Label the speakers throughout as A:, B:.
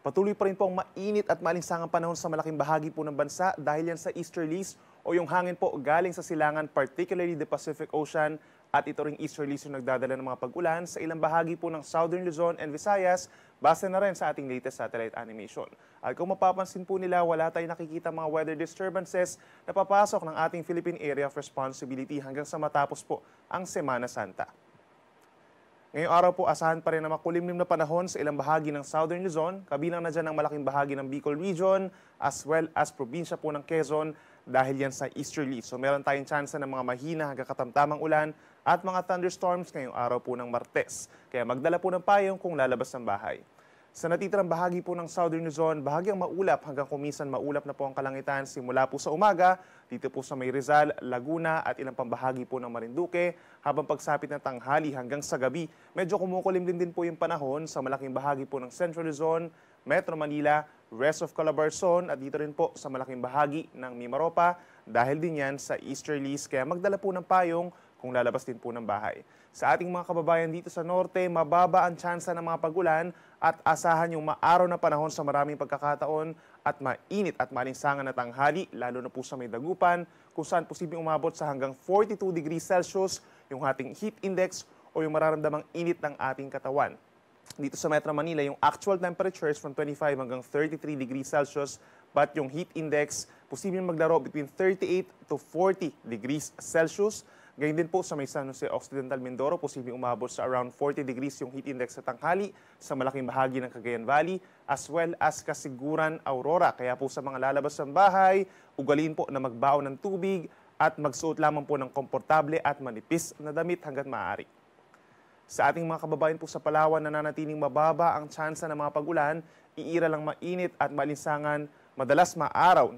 A: Patuloy pa rin po ang mainit at maalinsangang panahon sa malaking bahagi po ng bansa dahil yan sa easterlies o yung hangin po galing sa silangan, particularly the Pacific Ocean, at ito ring easterlies yung nagdadala ng mga pag-ulan sa ilang bahagi po ng Southern Luzon and Visayas, base na rin sa ating latest satellite animation. At kung mapapansin po nila, wala tayong nakikita mga weather disturbances na papasok ng ating Philippine Area of Responsibility hanggang sa matapos po ang Semana Santa. Ngayong araw po, asahan pa rin na makulimlim na panahon sa ilang bahagi ng Southern Luzon, kabilang na dyan ang malaking bahagi ng Bicol Region, as well as probinsya po ng Quezon dahil yan sa easterly. So meron tayong tsansa ng mga mahina hanggang katamtamang ulan at mga thunderstorms ngayong araw po ng Martes. Kaya magdala po ng payong kung lalabas ng bahay. Sa natitirang bahagi po ng Southern Luzon, bahagyang maulap hanggang kuminsan maulap na po ang kalangitan simula po sa umaga, dito po sa may Rizal, Laguna at ilang pambahagi po ng Marinduque, habang pagsapit ng tanghali hanggang sa gabi. Medyo kumukulimlim din po yung panahon sa malaking bahagi po ng Central Luzon, Metro Manila, rest of Calabarzon at dito rin po sa malaking bahagi ng Mimaropa dahil din yan sa easterlies, kaya magdala po ng payong kung lalabas din po ng bahay. Sa ating mga kababayan dito sa norte, mababa ang tsansa ng mga pag-ulan at asahan yung maaraw na panahon sa maraming pagkakataon at mainit at malinsangan na tanghali, lalo na po sa may Dagupan, kung saan posibleng umabot sa hanggang 42 degrees Celsius yung ating heat index o yung mararamdamang init ng ating katawan. Dito sa Metro Manila, yung actual temperatures from 25 hanggang 33 degrees Celsius, but yung heat index posibleng maglaro between 38 to 40 degrees Celsius. Gayun din po sa may San Jose Occidental Mindoro, posibleng umabot sa around 40 degrees yung heat index sa tanghali sa malaking bahagi ng Cagayan Valley, as well as Kasiguran, Aurora. Kaya po sa mga lalabas ng bahay, ugaliin po na magbaon ng tubig at magsuot lamang po ng komportable at manipis na damit hanggat maaari. Sa ating mga kababayan po sa Palawan, nananatiling mababa ang tsansa ng mga pag-ulan, iira lang mainit at malinsangan, madalas maaraw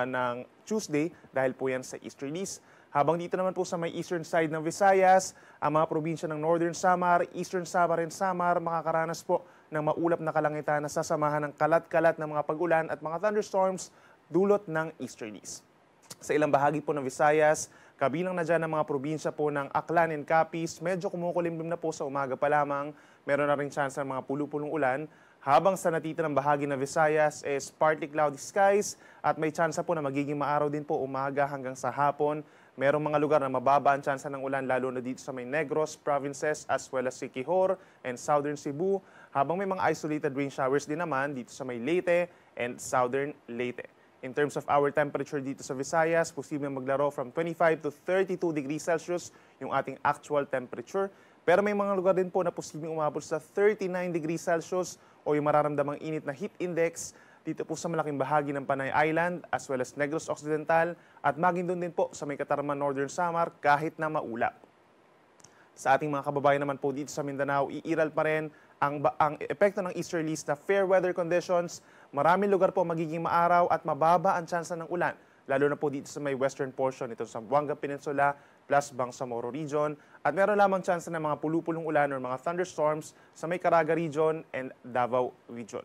A: ng Tuesday dahil po yan sa easterlies. Habang dito naman po sa may eastern side ng Visayas, ang mga probinsya ng Northern Samar, Eastern Samar and Samar makakaranas po ng maulap na kalangitan na sasamahan ng kalat-kalat ng mga pag-ulan at mga thunderstorms dulot ng easterlies. Sa ilang bahagi po ng Visayas, kabilang na dyan ang mga probinsya po ng Aklan and Capiz, medyo kumukulimlim na po sa umaga pa lamang, meron na rin chance ng mga pulu-pulong ulan, habang sa natitirang bahagi ng Visayas is partly cloudy skies at may chance po na magiging maaraw din po umaga hanggang sa hapon. Merong mga lugar na mababa ang tsansa ng ulan lalo na dito sa may Negros provinces as well as Siquijor and Southern Cebu, habang may mga isolated rain showers din naman dito sa may Leyte and Southern Leyte. In terms of our temperature dito sa Visayas, posibleng maglaro from 25 to 32 degrees Celsius yung ating actual temperature. Pero may mga lugar din po na posibleng umabot sa 39 degrees Celsius o yung mararamdamang init na heat index dito po sa malaking bahagi ng Panay Island as well as Negros Occidental at maging doon din po sa may Katarman Northern Samar kahit na maulap. Sa ating mga kababayan naman po dito sa Mindanao, iiral pa rin ang epekto ng easterlies na fair weather conditions. Maraming lugar po magiging maaraw at mababa ang tsansa ng ulan, lalo na po dito sa may western portion ito sa Buanga Peninsula plus Bangsamoro Region. At meron lamang tsansa ng mga pulu-pulong ulan o mga thunderstorms sa may Caraga Region and Davao Region.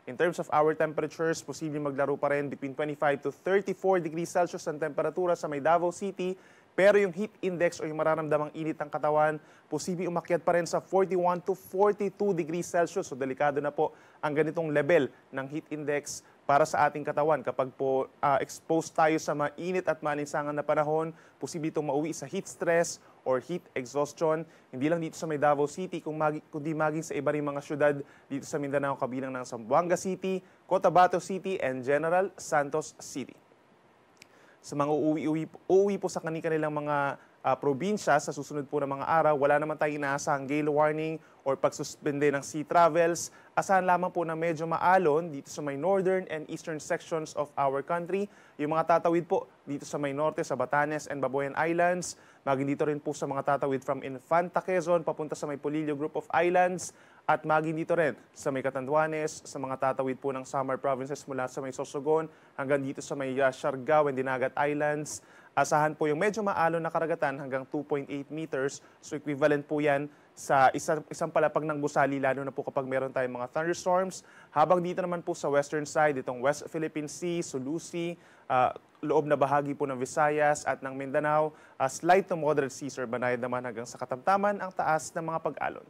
A: In terms of our temperatures, posibleng maglaro pa rin between 25 to 34 degrees Celsius ang temperatura sa may Davao City, pero yung heat index o yung mararamdamang init ng katawan, posibleng umakyat pa rin sa 41 to 42 degrees Celsius. So delikado na po ang ganitong level ng heat index para sa ating katawan. Kapag po exposed tayo sa mainit at malinsangan na panahon, posibleng itong mauwi sa heat stress or heat exhaustion, hindi lang dito sa may Davao City, kundi maging sa iba ring mga syudad dito sa Mindanao, kabilang ng Zamboanga City, Cotabato City, and General Santos City. Sa mga uuwi po sa kanilang mga probinsya sa susunod po ng mga araw, wala naman tayong inaasahang gale warning or pagsuspende ng sea travels. Asahan lamang po na medyo maalon dito sa may northern and eastern sections of our country. Yung mga tatawid po dito sa may norte, sa Batanes and Babuyan Islands. Maging dito rin po sa mga tatawid from Infanta, Quezon, papunta sa may Polillo Group of Islands. At maging dito rin sa may Catanduanes, sa mga tatawid po ng Samar provinces mula sa may Sorsogon hanggang dito sa may Siargao and Dinagat Islands. Asahan po yung medyo maalon na karagatan hanggang 2.8 meters. So equivalent po yan sa isang palapag ng gusali, lalo na po kapag meron tayong mga thunderstorms. Habang dito naman po sa western side, itong West Philippine Sea, Sulu Sea, loob na bahagi po ng Visayas at ng Mindanao, slight to moderate seas or banayad naman hanggang sa katamtaman ang taas ng mga pag-alon.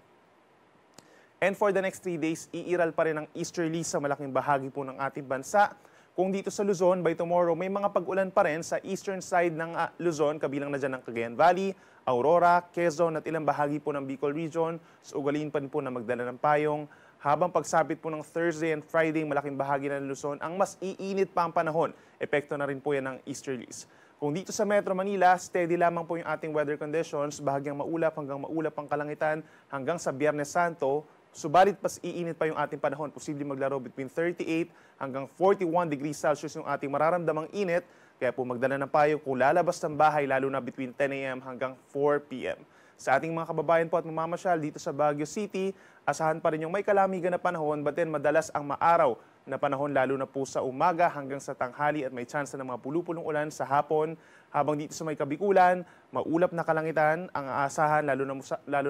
A: And for the next 3 days, iiral pa rin ang easterlies sa malaking bahagi po ng ating bansa. Kung dito sa Luzon, by tomorrow, may mga pag-ulan pa rin sa eastern side ng Luzon, kabilang na dyan ng Cagayan Valley, Aurora, Quezon at ilang bahagi po ng Bicol Region. So ugaliin pa rin po na magdala ng payong. Habang pagsapit po ng Thursday and Friday, malaking bahagi ng Luzon, ang mas iinit pa ang panahon. Epekto na rin po yan ng easterlies. Kung dito sa Metro Manila, steady lamang po yung ating weather conditions, bahagyang maulap hanggang maulap ang kalangitan hanggang sa Biyernes Santo. Subalit mas iinit pa yung ating panahon, posibleng maglaro between 38 hanggang 41 degrees Celsius yung ating mararamdamang init. Kaya po magdala ng payong kung lalabas ng bahay, lalo na between 10 a.m. hanggang 4 p.m. Sa ating mga kababayan po at mamamasyal dito sa Baguio City, asahan pa rin yung may kalamigan na panahon, but then madalas ang maaraw na panahon lalo na po sa umaga hanggang sa tanghali at may tsansa ng mga pulupulong ulan sa hapon. Habang dito sa may Kabikulan, maulap na kalangitan ang aasahan lalo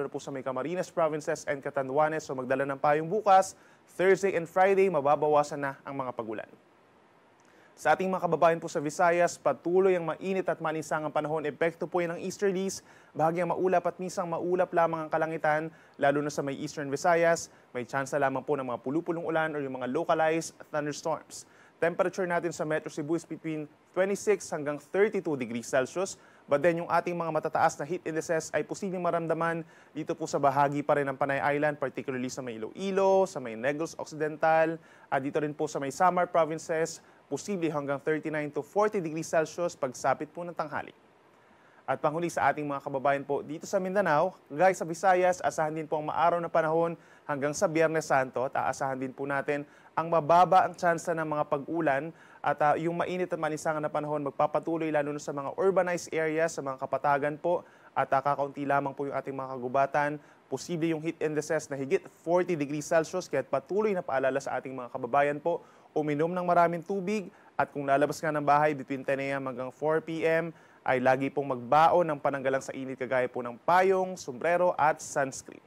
A: na po sa may Camarines Provinces and Catanduanes. So magdala ng payong bukas, Thursday and Friday, mababawasan na ang mga pagulan. Sa ating mga kababayan po sa Visayas, patuloy ang mainit at malinsangang panahon. Epekto po yan ng easterlies, bahagyang maulap at minsang maulap lamang ang kalangitan, lalo na sa may eastern Visayas. May tsansa lamang po ng mga pulupulong ulan o yung mga localized thunderstorms. Temperature natin sa Metro Cebu is between 26 hanggang 32 degrees Celsius. But then yung ating mga matataas na heat indices ay posibleng maramdaman dito po sa bahagi pa rin ng Panay Island, particularly sa may Iloilo, sa may Negros Occidental, at dito rin po sa may Samar Provinces, posible hanggang 39 to 40 degrees Celsius pagsapit po ng tanghali. At panghuli sa ating mga kababayan po dito sa Mindanao, guys sa Visayas, asahan din po ang maaraw na panahon hanggang sa Biyernes Santo at aasahan din po natin ang mababa ang tsansa ng mga pag-ulan at yung mainit at malinsangan na panahon magpapatuloy lalo na sa mga urbanized areas, sa mga kapatagan po at kakaunti lamang po yung ating mga kagubatan. Posible yung heat indices na higit 40 degrees Celsius kaya patuloy na paalala sa ating mga kababayan po, uminom ng maraming tubig at kung lalabas nga ng bahay between 10 a.m. hanggang 4 p.m. ay lagi pong magbaon ng pananggalang sa init kagaya po ng payong, sombrero at sunscreen.